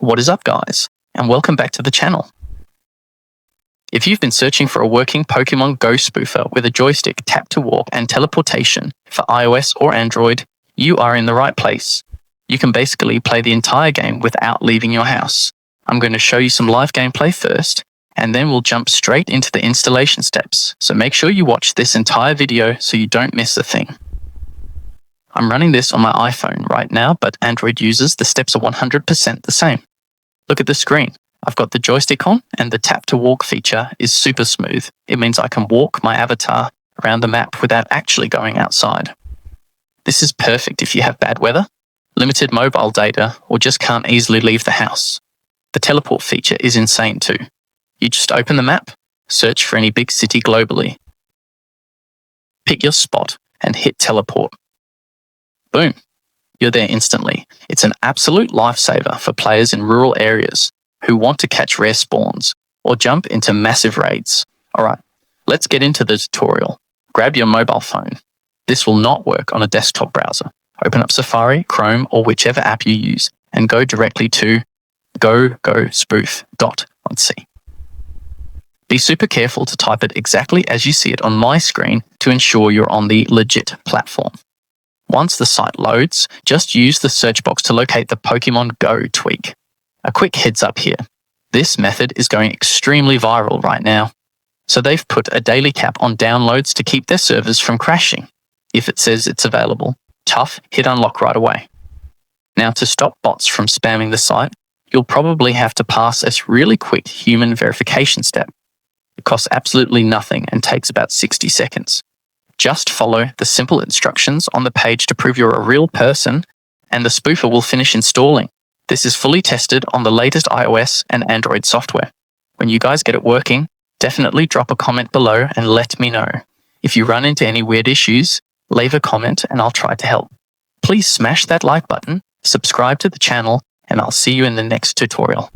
What is up, guys, and welcome back to the channel. If you've been searching for a working Pokemon Go spoofer with a joystick, tap to walk, and teleportation for iOS or Android, you are in the right place. You can basically play the entire game without leaving your house. I'm going to show you some live gameplay first, and then we'll jump straight into the installation steps. So make sure you watch this entire video so you don't miss a thing. I'm running this on my iPhone right now, but Android users, the steps are 100% the same. Look at the screen. I've got the joystick on, and the tap to walk feature is super smooth. It means I can walk my avatar around the map without actually going outside. This is perfect if you have bad weather, limited mobile data, or just can't easily leave the house. The teleport feature is insane too. You just open the map, search for any big city globally, pick your spot, and hit teleport. Boom, you're there instantly. It's an absolute lifesaver for players in rural areas who want to catch rare spawns or jump into massive raids. Alright, let's get into the tutorial. Grab your mobile phone. This will not work on a desktop browser. Open up Safari, Chrome, or whichever app you use and go directly to go-spoof.c. Be super careful to type it exactly as you see it on my screen to ensure you're on the legit platform. Once the site loads, just use the search box to locate the Pokemon Go tweak. A quick heads up here. This method is going extremely viral right now. So they've put a daily cap on downloads to keep their servers from crashing. If it says it's available, tough, hit unlock right away. Now to stop bots from spamming the site, you'll probably have to pass this really quick human verification step. It costs absolutely nothing and takes about 60 seconds. Just follow the simple instructions on the page to prove you're a real person, and the spoofer will finish installing. This is fully tested on the latest iOS and Android software. When you guys get it working, definitely drop a comment below and let me know. If you run into any weird issues, leave a comment and I'll try to help. Please smash that like button, subscribe to the channel, and I'll see you in the next tutorial.